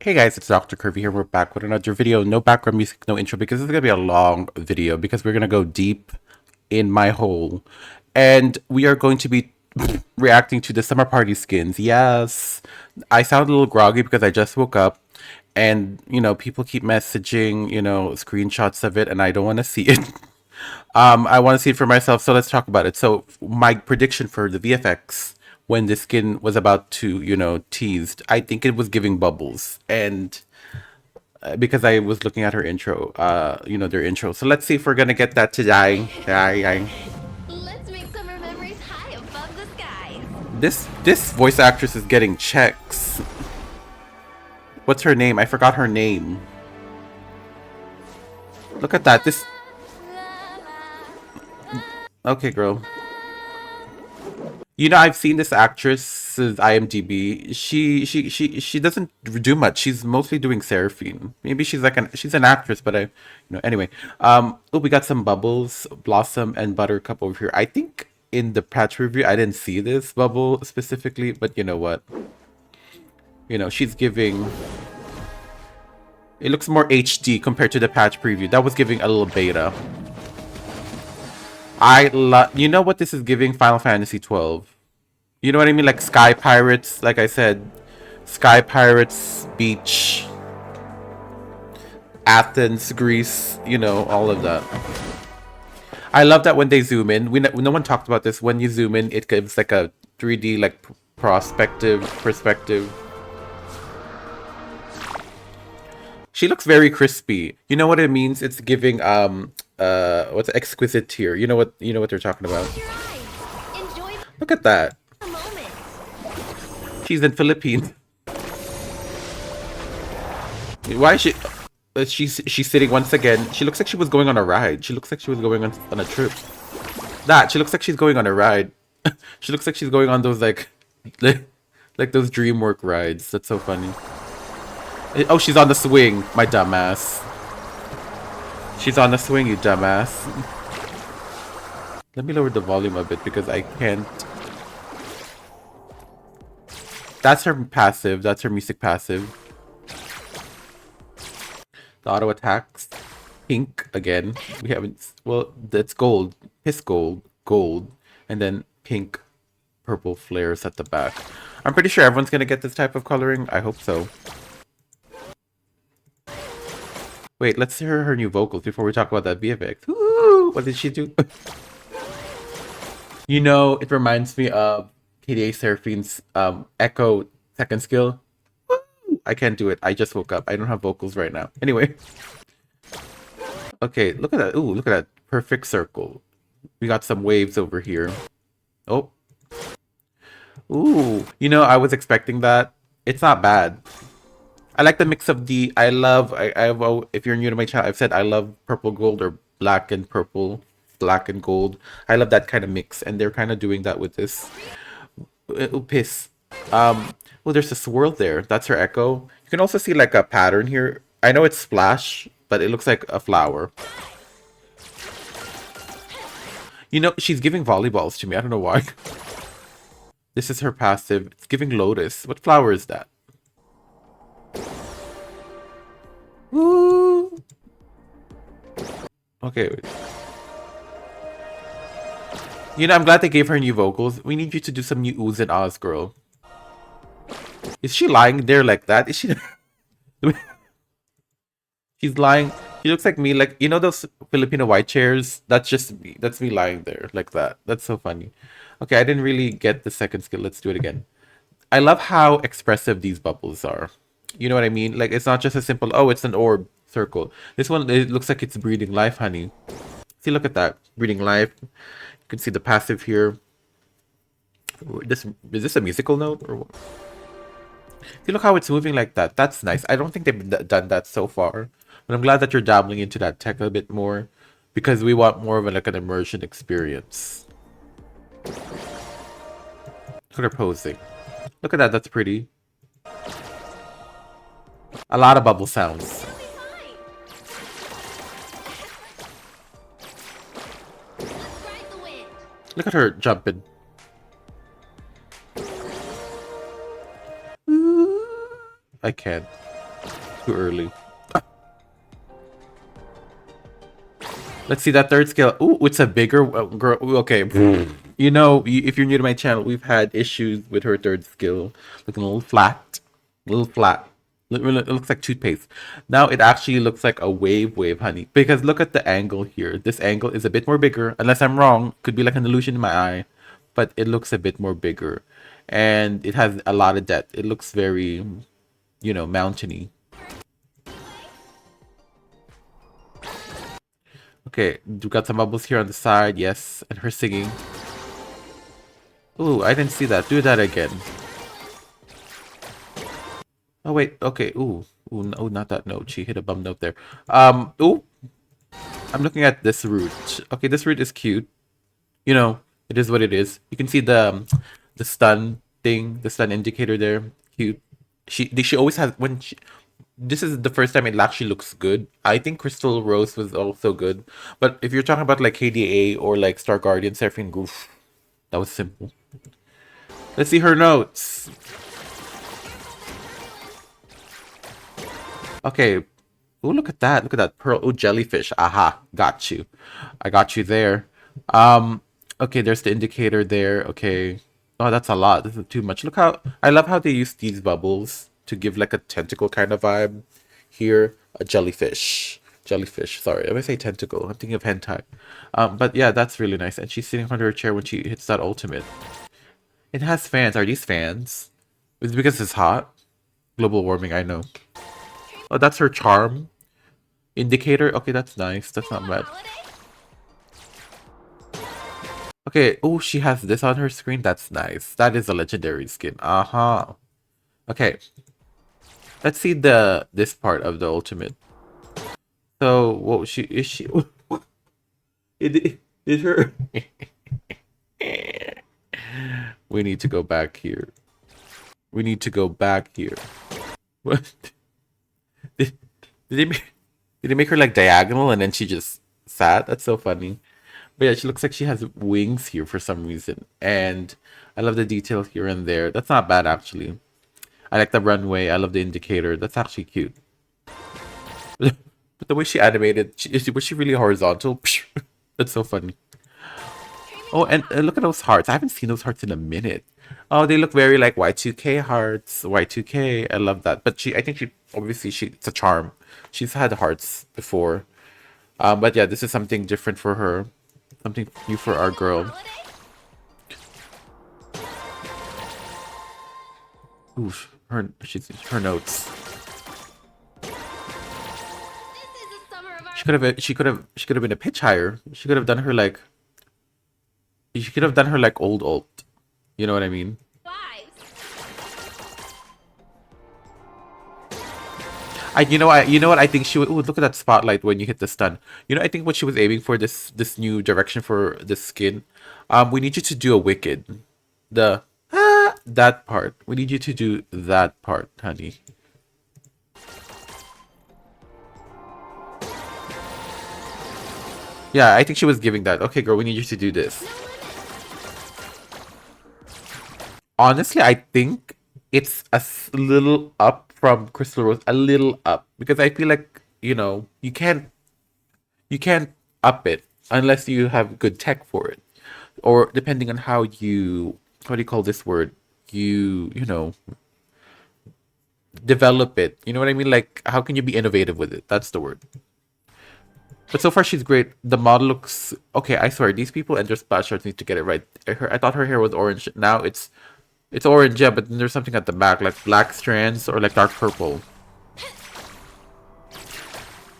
Hey guys, it's Dr. Kirby here. We're back with another video. No background music, no intro, because this is going to be a long video because we're going to go deep in my hole. And we are going to be reacting to the summer party skins. Yes, I sound a little groggy because I just woke up and, people keep messaging, screenshots of it and I don't want to see it. I want to see it for myself, so let's talk about it. So my prediction for the VFX when the skin was about to, teased, I think it was giving bubbles. And because I was looking at her intro, their intro. So let's see if we're gonna get that today. Let's make summer memories high above the skies. This voice actress is getting checks. What's her name? I forgot her name. Look at that. This. Okay, girl. I've seen this actress's IMDb. She doesn't do much. She's mostly doing Seraphine. Maybe she's an actress, but anyway. Oh, we got some bubbles, Blossom and Buttercup over here. I think in the patch review I didn't see this bubble specifically, but you know what? She's giving. It looks more HD compared to the patch preview. That was giving a little beta. I love. You know what this is giving? Final Fantasy 12. You know what I mean? Like Sky Pirates, like I said. Sky Pirates, Beach, Athens, Greece, all of that. I love that when they zoom in. No one talked about this. When you zoom in, it gives like a 3D like perspective. She looks very crispy. You know what it means? It's giving what's exquisite tear. You know what they're talking about. Look at that. She's in Philippines. Why is she? She's sitting once again. She looks like she was going on a ride. She looks like she was going on a trip. She looks like she's going on a ride. She looks like she's going on those like those DreamWorks rides. That's so funny. Oh, she's on the swing, my dumbass. She's on the swing, you dumbass. Let me lower the volume a bit because I can't. That's her passive. That's her music passive. The auto attacks. Pink again. We haven't. Well, that's gold. Piss gold. Gold. And then pink, purple flares at the back. I'm pretty sure everyone's gonna get this type of coloring. I hope so. Wait, let's hear her new vocals before we talk about that VFX. Ooh, what did she do? It reminds me of KDA Seraphine's Echo second skill. Woo! I can't do it. I just woke up. I don't have vocals right now. Anyway. Okay, look at that. Ooh, look at that. Perfect circle. We got some waves over here. Oh. Ooh. I was expecting that. It's not bad. I like the mix of the. If you're new to my channel, I've said I love purple gold or black and purple, black and gold. I love that kind of mix, and they're kind of doing that with this. Oh, piss. Well, there's a swirl there. That's her echo. You can also see like a pattern here. I know it's splash, but it looks like a flower. She's giving volleyballs to me. I don't know why. This is her passive. It's giving lotus. What flower is that? Woo! Okay. Wait. I'm glad they gave her new vocals. We need you to do some new oohs and ahs, girl. Is she lying there like that? Is she? She's lying. She looks like me. Like, those Filipino white chairs? That's just me. That's me lying there like that. That's so funny. Okay, I didn't really get the second skill. Let's do it again. I love how expressive these bubbles are. You know what I mean? Like, it's not just a simple, oh, it's an orb circle. This one, it looks like it's breathing life, honey. See, look at that. Breathing life. You can see the passive here. Is this a musical note? Or what? See, look how it's moving like that. That's nice. I don't think they've done that so far. But I'm glad that you're dabbling into that tech a bit more. Because we want more of an immersion experience. Look at her posing. Look at that. That's pretty. A lot of bubble sounds. Look at her jumping. I can't. Too early. Let's see that third skill. Ooh, it's a bigger girl. Okay. You know, if you're new to my channel, we've had issues with her third skill. Looking a little flat. A little flat. It looks like toothpaste. Now it actually looks like a wave, honey. Because look at the angle here. This angle is a bit more bigger. Unless I'm wrong. Could be like an illusion in my eye. But it looks a bit more bigger. And it has a lot of depth. It looks very, you know, mountainy. Okay, we got some bubbles here on the side, yes, and her singing. Ooh, I didn't see that. Do that again. Oh wait, okay. Ooh, not that note. She hit a bum note there. Ooh, I'm looking at this route. Okay, this route is cute. You know, it is what it is. You can see the stun thing, the stun indicator there. Cute. She always has when she. This is the first time it actually looks good. I think Crystal Rose was also good. But if you're talking about like KDA or like Star Guardian, Seraphine Goof, that was simple. Let's see her notes. Okay. Oh, look at that. Look at that pearl. Oh, jellyfish. Aha. Got you. I got you there. Okay, there's the indicator there. Okay. Oh, that's a lot. This is too much. Look how I love how they use these bubbles to give like a tentacle kind of vibe. Here, a jellyfish. Jellyfish, sorry. If I say tentacle, I'm thinking of hentai. But yeah, that's really nice. And she's sitting under her chair when she hits that ultimate. It has fans. Are these fans? Is it because it's hot? Global warming, I know. Oh, that's her charm indicator. Okay, that's nice. That's not bad. Okay, oh, she has this on her screen. That's nice. That is a legendary skin. Uh-huh. Okay. Let's see this part of the ultimate. So, what is she? Is her? We need to go back here. We need to go back here. What? Did they make her like diagonal and then she just sat? That's so funny. But yeah, she looks like she has wings here for some reason. And I love the detail here and there. That's not bad actually. I like the runway. I love the indicator. That's actually cute. But the way she animated, was she really horizontal? That's so funny. Oh, and look at those hearts. I haven't seen those hearts in a minute. Oh, they look very like Y2K hearts. Y2K. I love that. But I think it's a charm. She's had hearts before. But yeah, this is something different for her. Something new for our girl. Oof, her notes. She could have been a pitch higher. She could have done her like. She could have done her like old ult. You know what I mean? You know what I think she would. Ooh, look at that spotlight when you hit the stun. You know, I think what she was aiming for this new direction for this skin. We need you to do a wicked. That part. We need you to do that part, honey. Yeah, I think she was giving that. Okay, girl, we need you to do this. Honestly, I think it's a little up from Crystal Rose. A little up. Because I feel like, you know, you can't up it unless you have good tech for it. Or depending on how you, what do you call this word? You know, develop it. You know what I mean? Like, how can you be innovative with it? That's the word. But so far, she's great. The model looks... Okay, I swear, these people and their splash shots need to get it right. I thought her hair was orange. Now it's orange, yeah, but then there's something at the back, like black strands or like dark purple.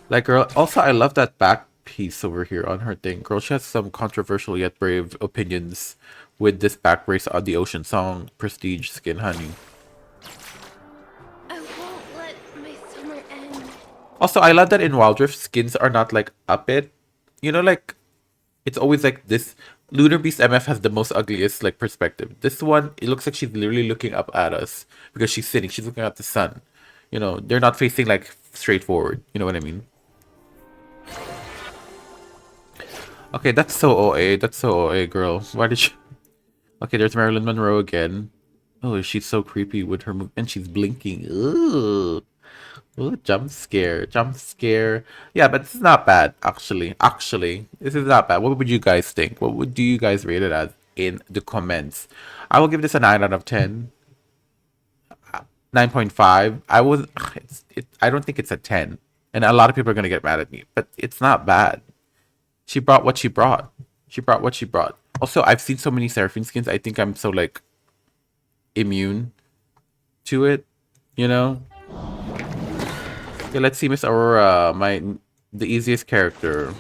Like, girl, also, I love that back piece over here on her thing. Girl, she has some controversial yet brave opinions with this back brace on the Ocean Song Prestige skin, honey. I won't let my summer end. Also, I love that in Wild Rift, skins are not like up it. You know, like, it's always like this. Lunar Beast MF has the most ugliest like perspective. This one, it looks like she's literally looking up at us because she's sitting. She's looking at the sun. You know, they're not facing like straight forward. You know what I mean? Okay, that's so OA. That's so OA, girl. Why did she... Okay, there's Marilyn Monroe again. Oh, she's so creepy with her move. And she's blinking. Ugh. Ooh, jump scare, jump scare. Yeah, but this is not bad, actually. Actually, this is not bad. What would you guys think? What would do you guys rate it as in the comments? I will give this a 9 out of 10. 9.5. I was I don't think it's a 10. And a lot of people are gonna get mad at me, but it's not bad. She brought what she brought. She brought what she brought. Also, I've seen so many Seraphine skins. I think I'm so like immune to it, you know? Okay, let's see Miss Aurora, the easiest character.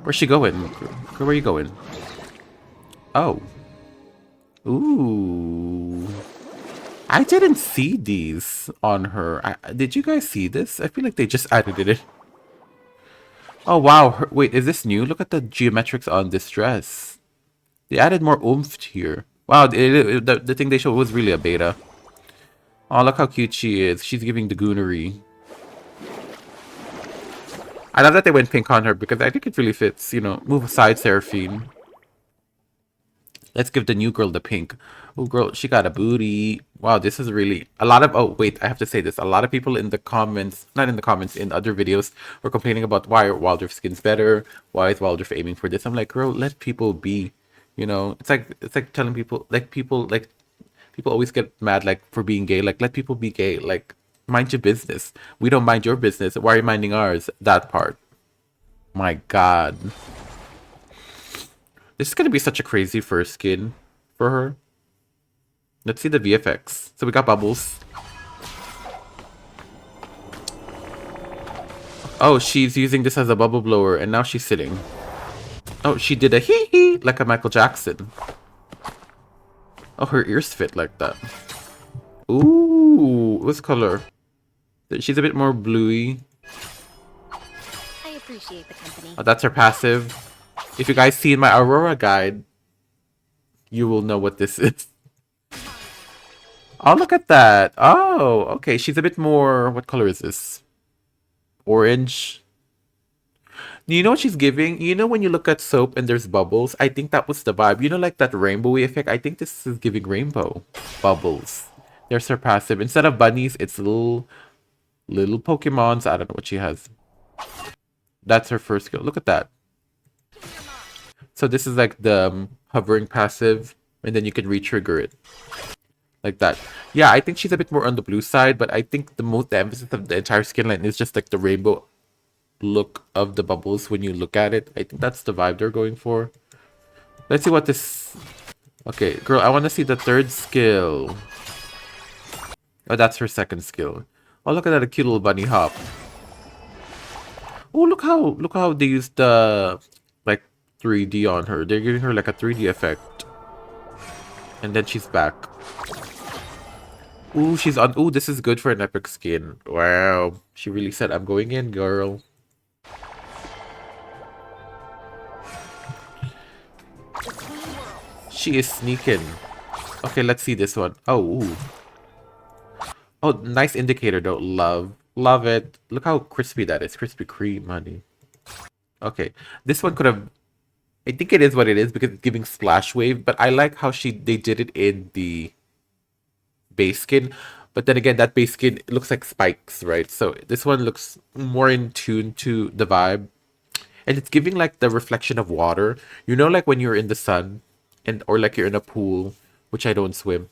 Where's she going? Where are you going? Oh. Ooh. I didn't see these on her. Did you guys see this? I feel like they just added it. Oh, wow. Wait, is this new? Look at the geometrics on this dress. They added more oomph here. Wow, the thing they showed was really a beta. Oh, look how cute she is. She's giving the goonery. I love that they went pink on her because I think it really fits, you know. Move aside, Seraphine. Let's give the new girl the pink. Oh, girl, she got a booty. Wow, this is really a lot of. Oh, wait, I have to say this. A lot of people in the comments, not in the comments, in other videos, were complaining about why are Wild Rift skins better? Why is Wild Rift aiming for this? I'm like, girl, let people be. You know, it's like telling people, people always get mad like for being gay. Like, let people be gay. Like, mind your business. We don't mind your business. Why are you minding ours? That part. My God. This is gonna be such a crazy first skin for her. Let's see the VFX. So we got bubbles. Oh, she's using this as a bubble blower, and now she's sitting. Oh, she did a hee hee like a Michael Jackson. Oh, her ears fit like that. Ooh, what's color? She's a bit more bluey. I appreciate the company. Oh, that's her passive. If you guys see in my Aurora guide, you will know what this is. Oh, look at that. Oh, okay. She's a bit more... What color is this? Orange. You know what she's giving? You know when you look at soap and there's bubbles? I think that was the vibe. You know, like that rainbowy effect? I think this is giving rainbow bubbles. There's her passive. Instead of bunnies, it's little Pokemons. I don't know what she has. That's her first skill. Look at that. So this is like the hovering passive, and then you can re-trigger it. Like that. Yeah, I think she's a bit more on the blue side, but I think the emphasis of the entire skin line is just like the rainbow look of the bubbles when you look at it. I think that's the vibe they're going for. Let's see what this... Okay, girl, I want to see the third skill. Oh, that's her second skill. Oh, look at that, a cute little bunny hop. Oh, look how they used the like 3D on her. They're giving her like a 3D effect. And then she's back. Ooh, she's on. Ooh, this is good for an epic skin. Wow. She really said, I'm going in, girl. She is sneaking. Okay, let's see this one. Oh, ooh. Oh, nice indicator though. Love it. Look how crispy that is. Krispy Kreme, honey. Okay, this one could have... I think it is what it is because it's giving splash wave, but I like how they did it in the base skin. But then again, that base skin looks like spikes, right? So this one looks more in tune to the vibe. And it's giving like the reflection of water. You know, like when you're in the sun or like you're in a pool, which I don't swim,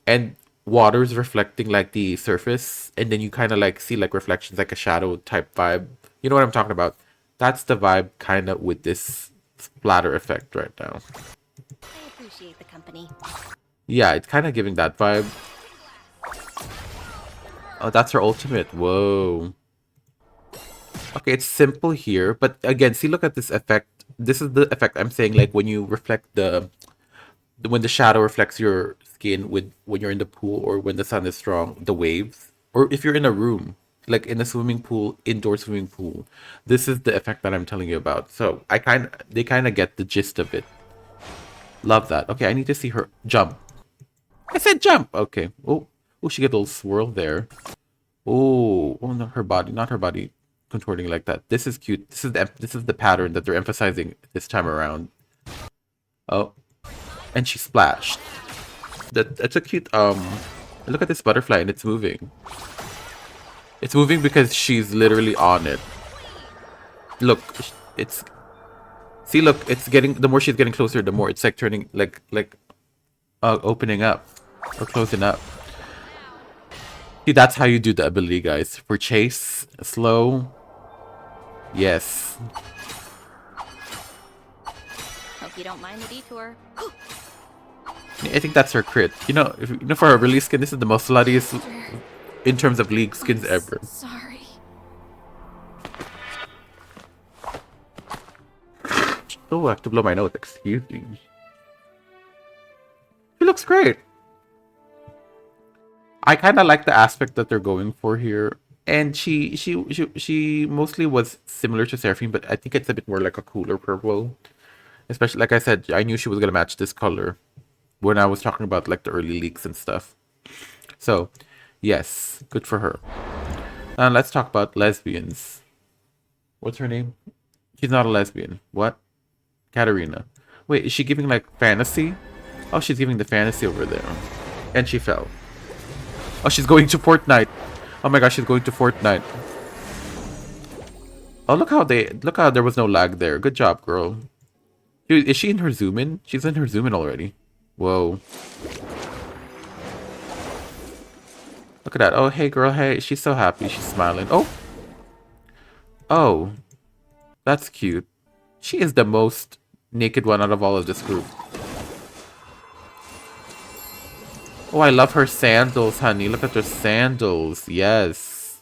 and water's reflecting like the surface, and then you kind of like see like reflections, like a shadow type vibe. You know what I'm talking about? That's the vibe kind of with this splatter effect right now. I appreciate the company. Yeah, it's kind of giving that vibe. Oh, that's her ultimate. Whoa. Okay, it's simple here, but again, see, look at this effect. This is the effect I'm saying, like when you reflect when the shadow reflects your skin when you're in the pool, or when the sun is strong, the waves, or if you're in a room, like in a swimming pool, indoor swimming pool. This is the effect that I'm telling you about. So they kind of get the gist of it. Love that. Okay, I need to see her jump. I said jump. Okay. Oh, she get a little swirl there. Oh, no, her body, not her body contorting like that. This is cute. This is the pattern that they're emphasizing this time around. Oh, and she splashed. That's a cute Look at this butterfly and it's moving. It's moving because she's literally on it. Look, it's... See, look, it's getting... The more she's getting closer, the more it's like turning... opening up. Or closing up. See, that's how you do the ability, guys. For chase, slow. Yes. Hope you don't mind the detour. I think that's her crit. You know, for her release skin, this is the most sluttiest in terms of league skins ever. Sorry. Oh, I have to blow my nose. Excuse me. She looks great. I kind of like the aspect that they're going for here, and she mostly was similar to Seraphine, but I think it's a bit more like a cooler purple. Especially, like I said, I knew she was gonna match this color when I was talking about like the early leaks and stuff. So, yes, good for her. And let's talk about lesbians. What's her name? She's not a lesbian. What? Katarina. Wait, is she giving like fantasy? Oh, she's giving the fantasy over there. And she fell. Oh, she's going to Fortnite. Oh my gosh, she's going to Fortnite. Oh, look how there was no lag there. Good job, girl. Dude, is she in her zoom in? She's in her zoom in already. Whoa. Look at that. Oh, hey girl, hey. She's so happy. She's smiling. Oh. Oh. That's cute. She is the most naked one out of all of this group. Oh, I love her sandals, honey. Look at her sandals. Yes.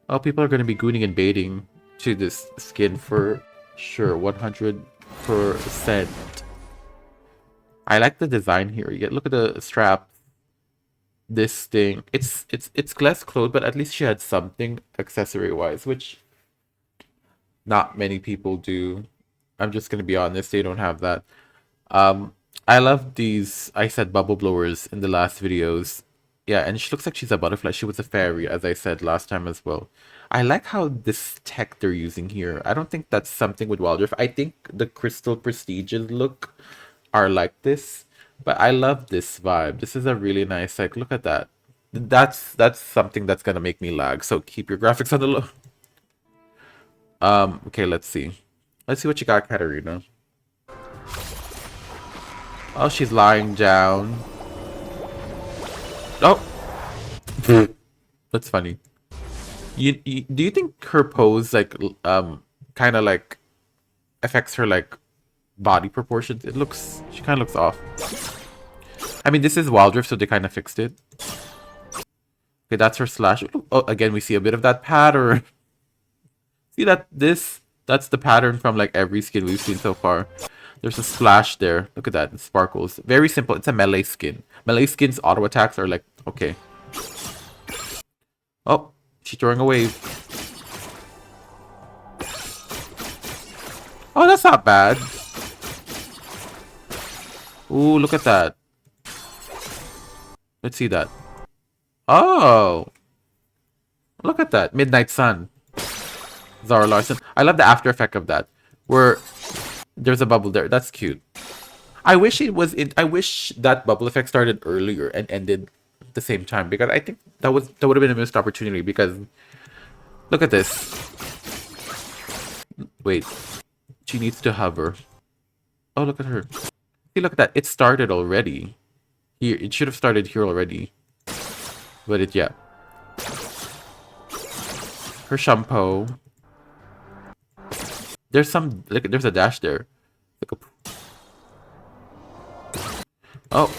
Oh, people are going to be gooning and baiting to this skin for sure. 100%. I like the design here. You get, look at the strap. This thing. It's less clothes, but at least she had something accessory-wise, which not many people do. I'm just going to be honest. They don't have that. I love these, I said bubble blowers in the last videos. Yeah, and she looks like she's a butterfly. She was a fairy, as I said last time as well. I like how this tech they're using here. I don't think that's something with Wild Rift. I think the crystal prestiges look are like this. But I love this vibe. This is a really nice, like, look at that. That's something that's gonna make me lag. So keep your graphics on the low. Okay, let's see. Let's see what you got, Katarina. Oh, she's lying down. Oh! That's funny. Do you think her pose, like, kind of, like, affects her, like, body proportions? She kind of looks off. I mean, this is Wild Rift, so they kind of fixed it. Okay, that's her slash. Oh, again, we see a bit of that pattern. See that? That's the pattern from, like, every skin we've seen so far. There's a splash there. Look at that. It sparkles. Very simple. It's a melee skin. Melee skins auto attacks are like, okay. Oh, she's throwing a wave. Oh, that's not bad. Ooh, look at that. Let's see that. Oh. Look at that. Midnight Sun. Zara Larson. I love the after effect of that. Where there's a bubble there. That's cute. I wish I wish that bubble effect started earlier and ended at the same time, because I think that would have been a missed opportunity, because look at this. Wait. She needs to hover. Oh, look at her. See, look at that. It started already. Here, it should have started here already. But yeah. Her shampoo. There's there's a dash there. Oh.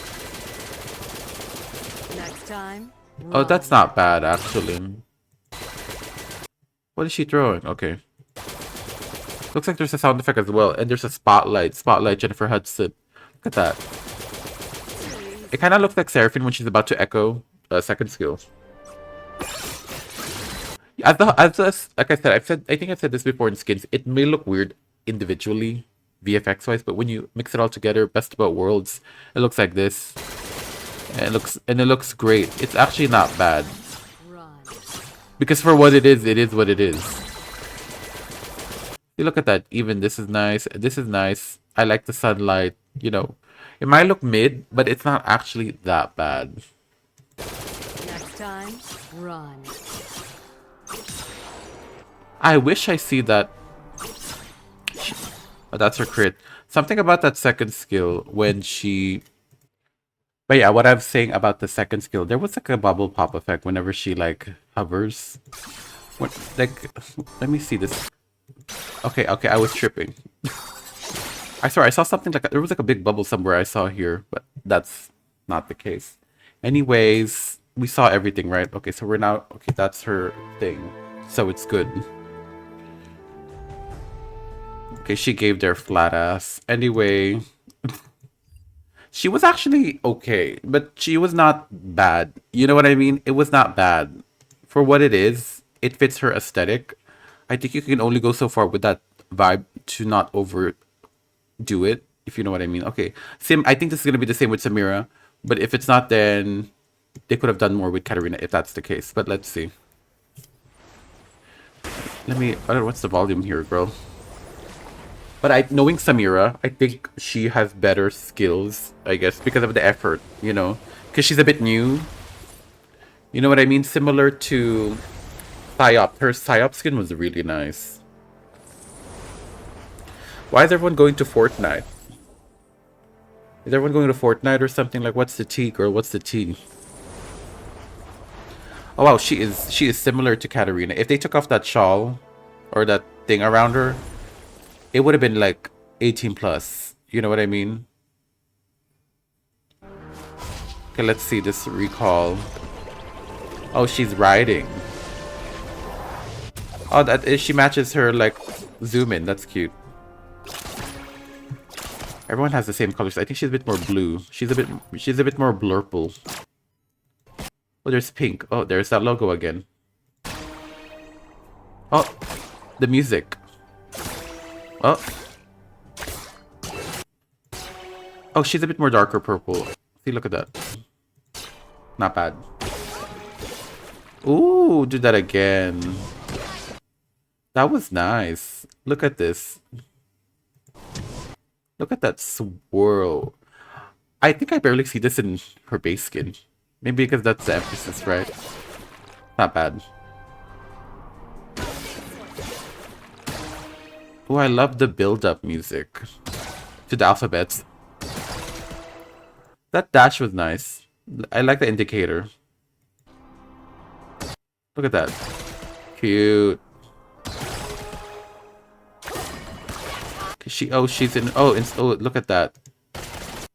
Next time. Oh, that's not bad, actually. What is she throwing? Okay. Looks like there's a sound effect as well. And there's a spotlight. Spotlight, Jennifer Hudson. Look at that. It kind of looks like Seraphine when she's about to echo a second skill. Like I said, I think I've said this before in skins. It may look weird individually, VFX wise, but when you mix it all together, best of both worlds, it looks like this. And it looks great. It's actually not bad. Because for what it is what it is. You look at that. Even this is nice. This is nice. I like the sunlight. You know, it might look mid, but it's not actually that bad. time, run. I wish I see that. Oh, that's her crit. Something about that second skill when she. But yeah, what I'm saying about the second skill, there was like a bubble pop effect whenever she like hovers. What, like, let me see this. Okay, okay, I was tripping. I swear I saw something like there was like a big bubble somewhere I saw here, but that's not the case. Anyways, we saw everything, right? Okay, so we're now okay. That's her thing, so it's good. Okay, she gave their flat ass. Anyway, she was actually okay, but she was not bad. You know what I mean? It was not bad for what it is. It fits her aesthetic. I think you can only go so far with that vibe to not overdo it, if you know what I mean. Okay, I think this is gonna be the same with Samira, but if it's not, then they could have done more with Katarina if that's the case. But let's see. Let me. I don't know what's the volume here, bro. But knowing Samira, I think she has better skills, I guess, because of the effort, you know, because she's a bit new. You know what I mean? Similar to Psyop. Her Psyop skin was really nice. Why is everyone going to Fortnite? Is everyone going to Fortnite or something? Like, what's the tea, girl? What's the tea? Oh wow, she is similar to Katarina. If they took off that shawl or that thing around her, it would have been like 18 plus. You know what I mean? Okay, let's see this recall. Oh, she's riding. Oh, that is, she matches her like zoom in. That's cute. Everyone has the same colors. I think she's a bit more blue. She's a bit more blurple. Oh, there's pink. Oh, there's that logo again. Oh, the music. Oh. Oh, she's a bit more darker purple. See, look at that. Not bad. Ooh, do that again. That was nice. Look at this. Look at that swirl. I think I barely see this in her base skin. Maybe because that's the emphasis, right? Not bad. Oh, I love the build-up music to the alphabets. That dash was nice. I like the indicator. Look at that. Cute. She's in. Oh, look at that.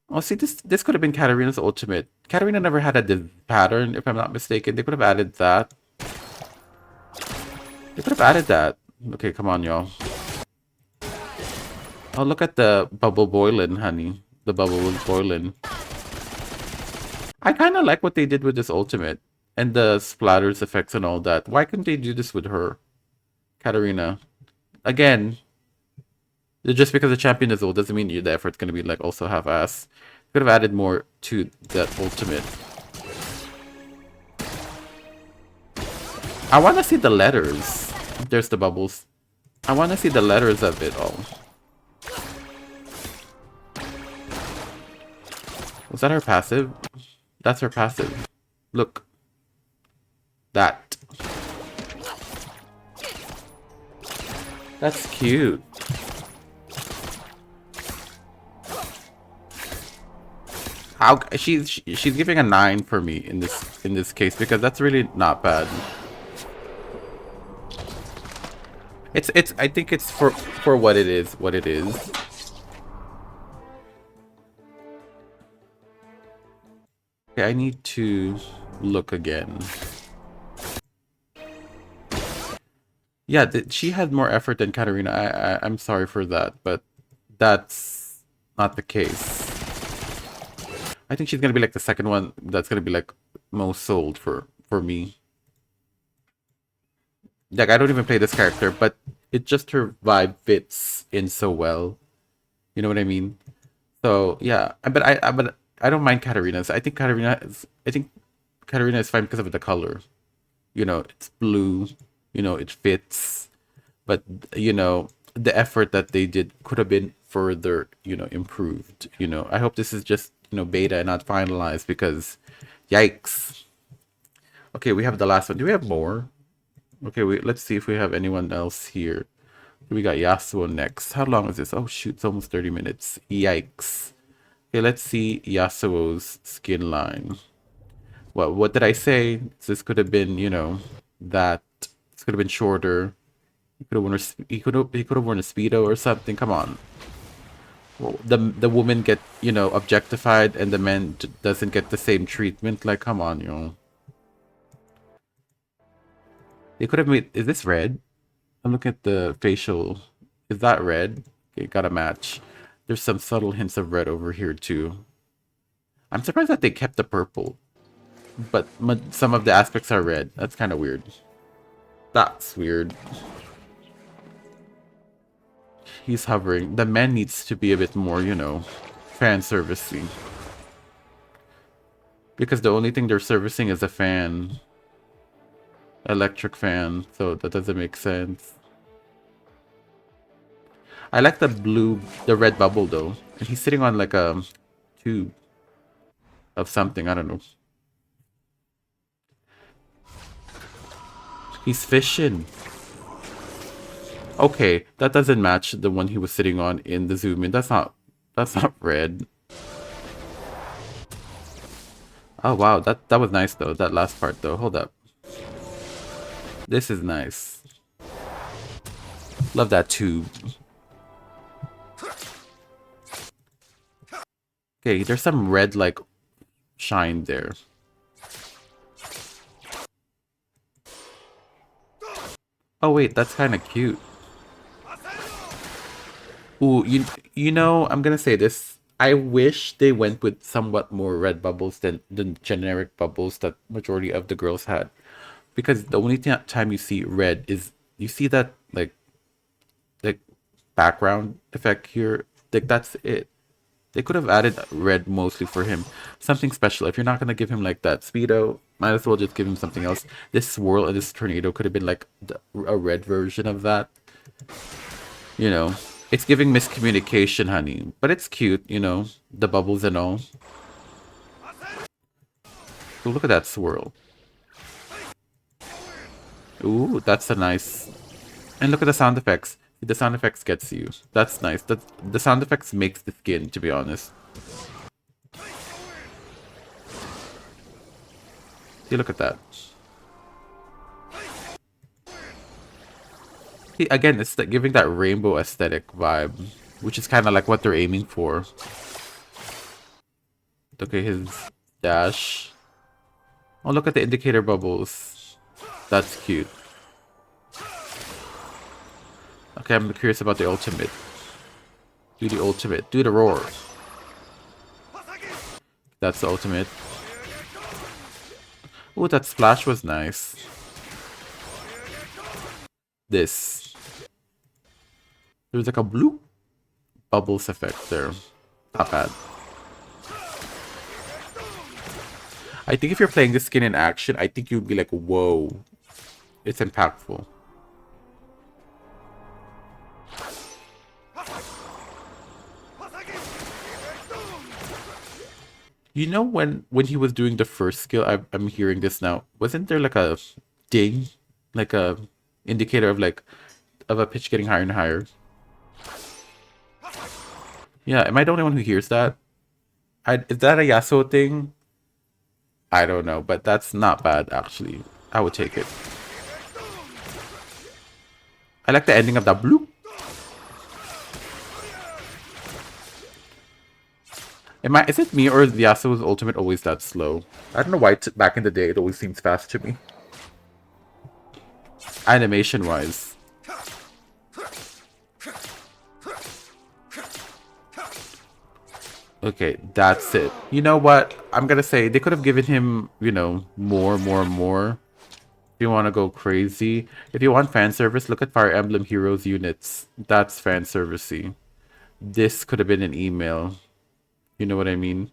Oh, see, this could have been Katarina's ultimate. Katarina never had a div pattern, if I'm not mistaken. They could have added that. They could have added that. Okay, come on, y'all. Oh, look at the bubble boiling, honey. The bubble was boiling. I kind of like what they did with this ultimate. And the splatters effects and all that. Why couldn't they do this with her? Katarina. Again, just because the champion is old doesn't mean the effort's going to be like also half-ass. Could have added more to that ultimate. I want to see the letters. There's the bubbles. I want to see the letters of it all. Was that her passive? That's her passive. Look. That. That's cute. How she's giving a 9 for me in this case because that's really not bad. It's I think it's for what it is. Okay, I need to look again. Yeah, she had more effort than Katarina. I'm sorry for that, but that's not the case. I think she's gonna be like the second one that's gonna be like most sold for me. Like, I don't even play this character, but it just her vibe fits in so well. You know what I mean? So yeah, but I don't mind Katarina's. I think Katarina is fine because of the color. You know, it's blue. You know, it fits. But you know, the effort that they did could have been further, you know, improved. You know, I hope this is just, you know, beta and not finalized because, yikes. Okay, we have the last one. Do we have more? Okay, let's see if we have anyone else here. We got Yasuo next. How long is this? Oh shoot, it's almost 30 minutes. Yikes. Okay, let's see Yasuo's skin line. Well, what did I say? This could have been, you know, that this could have been shorter. He could have worn he could have worn a speedo or something. Come on. Well, the woman get, you know, objectified and the man doesn't get the same treatment. Like, come on, you know. They could have made. Is this red? I'm looking at the facial. Is that red? Okay, got a match. There's some subtle hints of red over here too. I'm surprised that they kept the purple, but some of the aspects are red. That's kind of weird. That's weird. He's hovering. The man needs to be a bit more, you know, fan servicey. Because the only thing they're servicing is a fan. Electric fan, so that doesn't make sense. I like the red bubble though. And he's sitting on like a tube of something, I don't know. He's fishing. Okay, that doesn't match the one he was sitting on in the zoom in. That's not red. Oh wow, that was nice though, that last part though. Hold up. This is nice. Love that tube. Okay, there's some red like shine there. Oh wait, that's kind of cute. Ooh, you know, I'm gonna say this. I wish they went with somewhat more red bubbles than the generic bubbles that majority of the girls had. Because the only time you see red is you see that like background effect here. Like that's it. They could have added red mostly for him. Something special. If you're not gonna give him like that speedo, might as well just give him something else. This swirl and this tornado could have been like a red version of that. You know, it's giving miscommunication, honey. But it's cute, you know, the bubbles and all. Ooh, look at that swirl. Ooh, that's a nice... And look at the sound effects. The sound effects gets you. That's nice. The sound effects makes the skin, to be honest. See, look at that. See, again, it's like giving that rainbow aesthetic vibe, which is kind of like what they're aiming for. Look at his dash. Oh, look at the indicator bubbles. That's cute. Okay, I'm curious about the ultimate. Do the ultimate. Do the roar. That's the ultimate. Oh, that splash was nice. This. There's like a blue bubbles effect there. Not bad. I think if you're playing this skin in action, I think you'd be like, whoa. It's impactful. You know when he was doing the first skill, I'm hearing this now. Wasn't there like a ding, like a indicator of like of a pitch getting higher and higher? Yeah, am I the only one who hears that? Is that a Yasuo thing? I don't know, but that's not bad actually. I would take it. I like the ending of that bloop. Is it me or is Yasuo's ultimate always that slow? I don't know why back in the day it always seems fast to me. Animation wise. Okay, that's it. You know what? I'm gonna say they could have given him, you know, more. If you want to go crazy. If you want fan service, look at Fire Emblem Heroes units. That's fan servicey. This could have been an email. You know what I mean?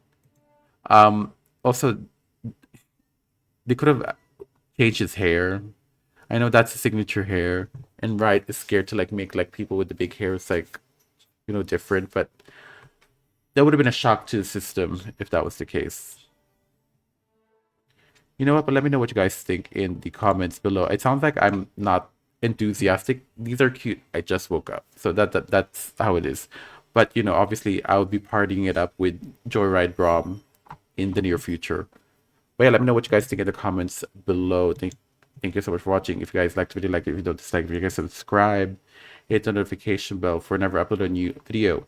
Also, they could have changed his hair. I know that's his signature hair. And Riot is scared to like make like people with the big hairs like, you know, different. But that would have been a shock to the system if that was the case. You know what? But let me know what you guys think in the comments below. It sounds like I'm not enthusiastic. These are cute. I just woke up, so that's how it is. But you know, obviously, I'll be partying it up with Joyride Brom in the near future. But yeah, let me know what you guys think in the comments below. Thank you so much for watching. If you guys liked the video, like it. If you don't dislike the video, guys subscribe, hit the notification bell for whenever I upload a new video.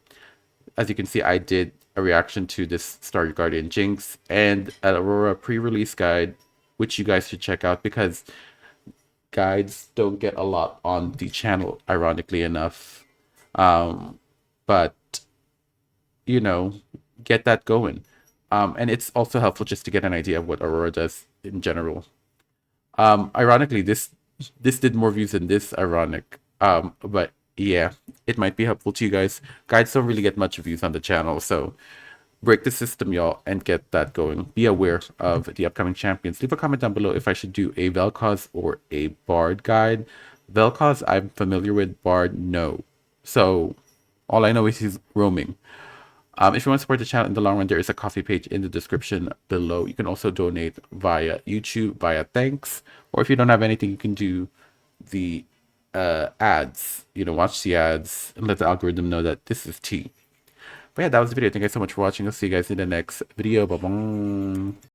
As you can see, I did a reaction to this Star Guardian Jinx and an Aurora pre-release guide, which you guys should check out because guides don't get a lot on the channel, ironically enough. But you know, get that going. And it's also helpful just to get an idea of what Aurora does in general. Ironically, this did more views than this, ironic. But yeah, it might be helpful to you guys. Guides don't really get much views on the channel, so break the system, y'all, and get that going. Be aware of the upcoming champions. Leave a comment down below if I should do a Vel'Koz or a Bard guide. Vel'Koz, I'm familiar with. Bard, no. So all I know is he's roaming. If you want to support the channel in the long run, there is a coffee page in the description below. You can also donate via YouTube, via thanks, or if you don't have anything, you can do the ads. You know, watch the ads and let the algorithm know that this is tea. But yeah, that was the video. Thank you guys so much for watching. I'll see you guys in the next video. Bye-bye.